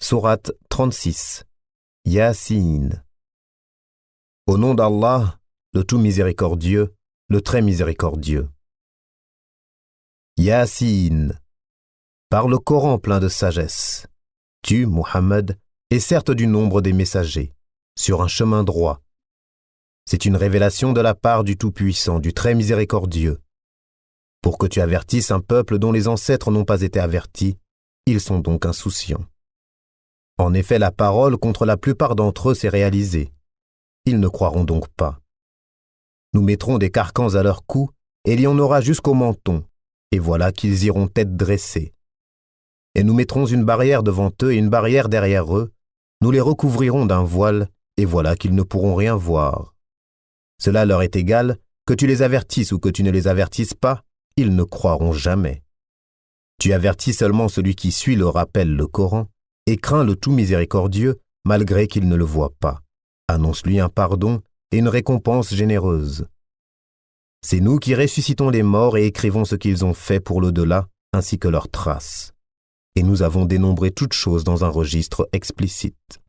Sourate 36. Yasin. Au nom d'Allah, le tout miséricordieux, le très miséricordieux. Yasin. Par le Coran plein de sagesse, tu, Muhammad, es certes du nombre des messagers, sur un chemin droit. C'est une révélation de la part du Tout-Puissant, du très miséricordieux. Pour que tu avertisses un peuple dont les ancêtres n'ont pas été avertis, ils sont donc insouciants. En effet, la parole contre la plupart d'entre eux s'est réalisée. Ils ne croiront donc pas. Nous mettrons des carcans à leur cou, et il y en aura jusqu'au menton, et voilà qu'ils iront tête dressée. Et nous mettrons une barrière devant eux et une barrière derrière eux, nous les recouvrirons d'un voile, et voilà qu'ils ne pourront rien voir. Cela leur est égal, que tu les avertisses ou que tu ne les avertisses pas, ils ne croiront jamais. Tu avertis seulement celui qui suit le rappel, le Coran, et craint le tout miséricordieux, malgré qu'il ne le voit pas. Annonce-lui un pardon et une récompense généreuse. C'est nous qui ressuscitons les morts et écrivons ce qu'ils ont fait pour l'au-delà, ainsi que leurs traces. Et nous avons dénombré toutes choses dans un registre explicite.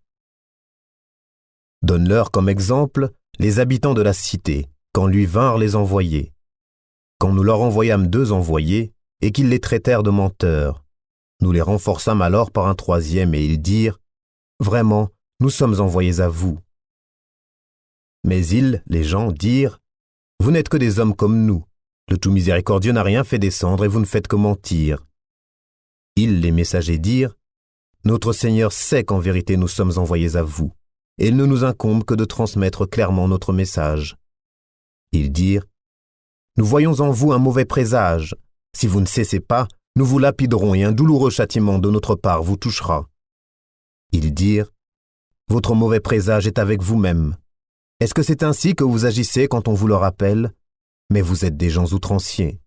Donne-leur comme exemple les habitants de la cité, quand lui vinrent les envoyés. Quand nous leur envoyâmes 2 envoyés, et qu'ils les traitèrent de menteurs, nous les renforçâmes alors par un 3e, et ils dirent « Vraiment, nous sommes envoyés à vous. » Mais ils, les gens, dirent « Vous n'êtes que des hommes comme nous. Le tout miséricordieux n'a rien fait descendre et vous ne faites que mentir. » Ils, les messagers, dirent « Notre Seigneur sait qu'en vérité nous sommes envoyés à vous, et il ne nous incombe que de transmettre clairement notre message. » Ils dirent « Nous voyons en vous un mauvais présage. Si vous ne cessez pas, nous vous lapiderons et un douloureux châtiment de notre part vous touchera. » Ils dirent « Votre mauvais présage est avec vous-même. Est-ce que c'est ainsi que vous agissez quand on vous le rappelle? Mais vous êtes des gens outranciers. »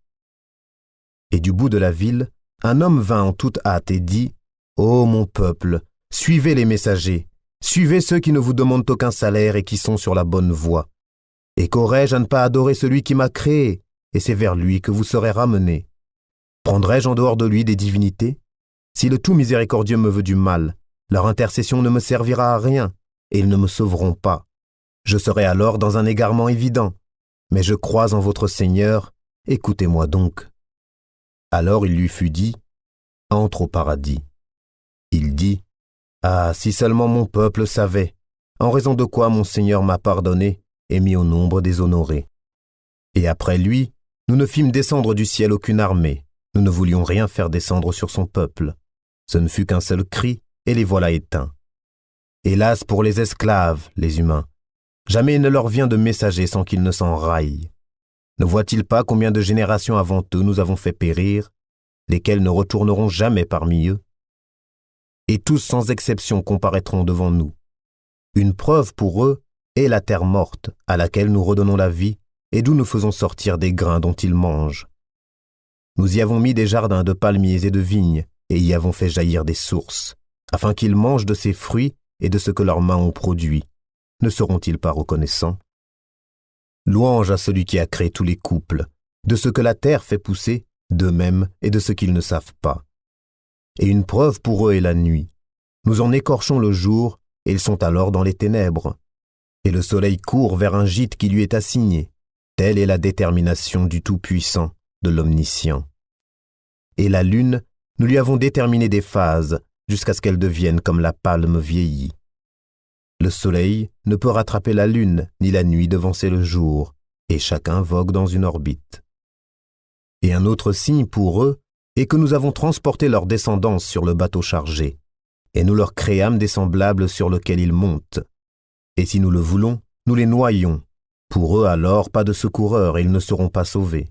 Et du bout de la ville, un homme vint en toute hâte et dit « Ô mon peuple, suivez les messagers, suivez ceux qui ne vous demandent aucun salaire et qui sont sur la bonne voie. Et qu'aurais-je à ne pas adorer celui qui m'a créé, et c'est vers lui que vous serez ramenés. Prendrai-je en dehors de lui des divinités? Si le tout miséricordieux me veut du mal, leur intercession ne me servira à rien, et ils ne me sauveront pas. Je serai alors dans un égarement évident. Mais je crois en votre Seigneur, écoutez-moi donc. » Alors il lui fut dit, « Entre au paradis. » Il dit, « Ah, si seulement mon peuple savait, en raison de quoi mon Seigneur m'a pardonné et mis au nombre des honorés. » Et après lui, nous ne fîmes descendre du ciel aucune armée. Nous ne voulions rien faire descendre sur son peuple. Ce ne fut qu'un seul cri, et les voilà éteints. Hélas pour les esclaves, les humains. Jamais il ne leur vient de messager sans qu'ils ne s'en raillent. Ne voient-ils pas combien de générations avant eux nous avons fait périr, lesquels ne retourneront jamais parmi eux? Et tous sans exception comparaîtront devant nous. Une preuve pour eux est la terre morte, à laquelle nous redonnons la vie, et d'où nous faisons sortir des grains dont ils mangent. Nous y avons mis des jardins de palmiers et de vignes, et y avons fait jaillir des sources, afin qu'ils mangent de ces fruits et de ce que leurs mains ont produit. Ne seront-ils pas reconnaissants? Louange à celui qui a créé tous les couples, de ce que la terre fait pousser, d'eux-mêmes et de ce qu'ils ne savent pas. Et une preuve pour eux est la nuit. Nous en écorchons le jour, et ils sont alors dans les ténèbres. Et le soleil court vers un gîte qui lui est assigné. Telle est la détermination du Tout-Puissant, de l'Omniscient. Et la lune, nous lui avons déterminé des phases, jusqu'à ce qu'elle devienne comme la palme vieillie. Le soleil ne peut rattraper la lune, ni la nuit devancer le jour, et chacun vogue dans une orbite. Et un autre signe pour eux est que nous avons transporté leur descendance sur le bateau chargé, et nous leur créâmes des semblables sur lesquels ils montent. Et si nous le voulons, nous les noyons. Pour eux alors, pas de secoureur, et ils ne seront pas sauvés,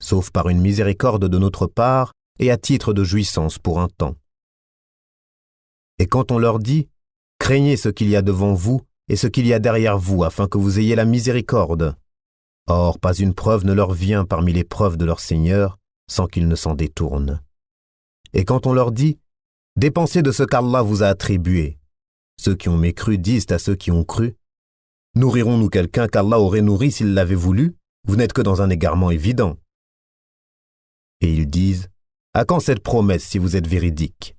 sauf par une miséricorde de notre part et à titre de jouissance pour un temps. Et quand on leur dit « Craignez ce qu'il y a devant vous et ce qu'il y a derrière vous, afin que vous ayez la miséricorde. » Or, pas une preuve ne leur vient parmi les preuves de leur Seigneur, sans qu'ils ne s'en détournent. Et quand on leur dit « Dépensez de ce qu'Allah vous a attribué. » Ceux qui ont mécru disent à ceux qui ont cru « Nourrirons-nous quelqu'un qu'Allah aurait nourri s'il l'avait voulu? Vous n'êtes que dans un égarement évident. » Et ils disent « À quand cette promesse si vous êtes véridiques?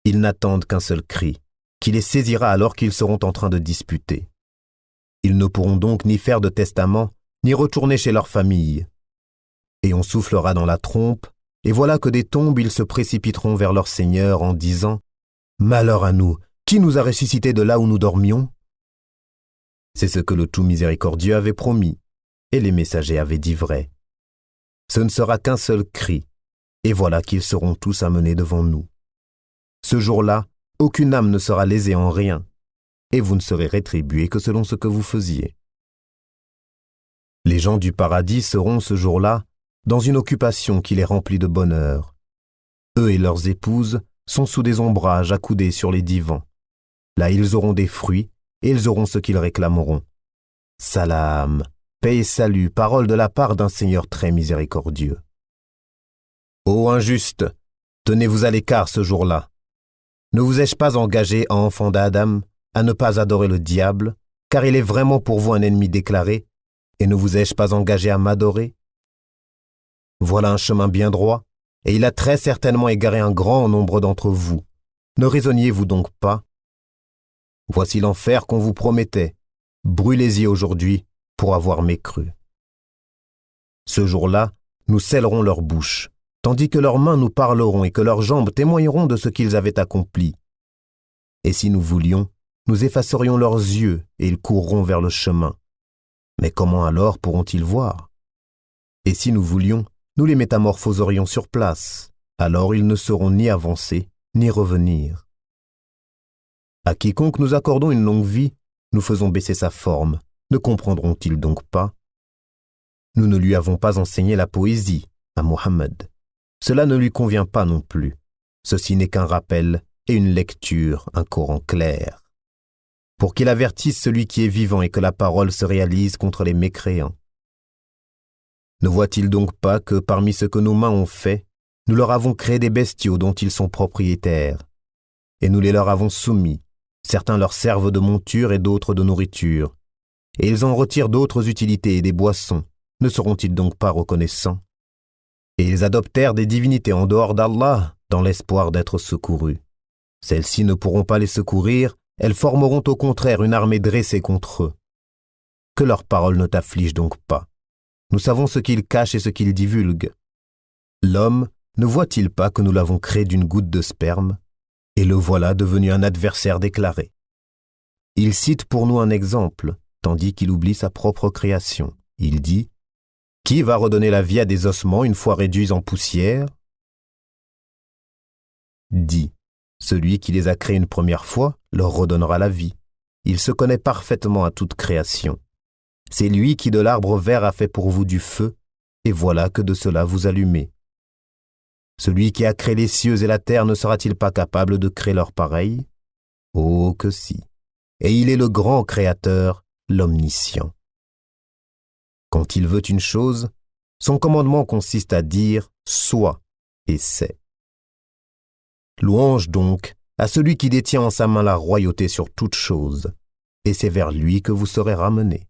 Ils n'attendent qu'un seul cri, qui les saisira alors qu'ils seront en train de disputer. Ils ne pourront donc ni faire de testament, ni retourner chez leur famille. Et on soufflera dans la trompe, et voilà que des tombes ils se précipiteront vers leur Seigneur en disant « Malheur à nous, qui nous a ressuscités de là où nous dormions ?» C'est ce que le tout miséricordieux avait promis, et les messagers avaient dit vrai. Ce ne sera qu'un seul cri, et voilà qu'ils seront tous amenés devant nous. Ce jour-là, aucune âme ne sera lésée en rien, et vous ne serez rétribués que selon ce que vous faisiez. Les gens du paradis seront ce jour-là dans une occupation qui les remplit de bonheur. Eux et leurs épouses sont sous des ombrages accoudés sur les divans. Là ils auront des fruits, et ils auront ce qu'ils réclameront. Salam, paix et salut, parole de la part d'un Seigneur très miséricordieux. Ô injustes, tenez-vous à l'écart ce jour-là. Ne vous ai-je pas engagé, enfants d'Adam, à ne pas adorer le diable, car il est vraiment pour vous un ennemi déclaré, et ne vous ai-je pas engagé à m'adorer? Voilà un chemin bien droit, et il a très certainement égaré un grand nombre d'entre vous. Ne raisonniez-vous donc pas? Voici l'enfer qu'on vous promettait. Brûlez-y aujourd'hui pour avoir mécru. Ce jour-là, nous scellerons leur bouche, tandis que leurs mains nous parleront et que leurs jambes témoigneront de ce qu'ils avaient accompli. Et si nous voulions, nous effacerions leurs yeux et ils courront vers le chemin. Mais comment alors pourront-ils voir? Et si nous voulions, nous les métamorphoserions sur place. Alors ils ne sauront ni avancer, ni revenir. À quiconque nous accordons une longue vie, nous faisons baisser sa forme. Ne comprendront-ils donc pas? Nous ne lui avons pas enseigné la poésie à Mohammed. Cela ne lui convient pas non plus. Ceci n'est qu'un rappel et une lecture, un Coran clair. Pour qu'il avertisse celui qui est vivant et que la parole se réalise contre les mécréants. Ne voit-il donc pas que parmi ce que nos mains ont fait, nous leur avons créé des bestiaux dont ils sont propriétaires, et nous les leur avons soumis. Certains leur servent de monture et d'autres de nourriture, et ils en retirent d'autres utilités et des boissons. Ne seront-ils donc pas reconnaissants? Et ils adoptèrent des divinités en dehors d'Allah dans l'espoir d'être secourus. Celles-ci ne pourront pas les secourir, elles formeront au contraire une armée dressée contre eux. Que leurs paroles ne t'affligent donc pas. Nous savons ce qu'ils cachent et ce qu'ils divulguent. L'homme, ne voit-il pas que nous l'avons créé d'une goutte de sperme, et le voilà devenu un adversaire déclaré? Il cite pour nous un exemple, tandis qu'il oublie sa propre création. Il dit « Qui va redonner la vie à des ossements une fois réduits en poussière ?» Dit « Celui qui les a créés une première fois leur redonnera la vie. Il se connaît parfaitement à toute création. C'est lui qui de l'arbre vert a fait pour vous du feu, et voilà que de cela vous allumez. Celui qui a créé les cieux et la terre ne sera-t-il pas capable de créer leur pareil? Oh que si. Et il est le grand créateur, l'omniscient. Quand il veut une chose, son commandement consiste à dire « sois » et c'est. Louange donc à celui qui détient en sa main la royauté sur toute chose, et c'est vers lui que vous serez ramenés.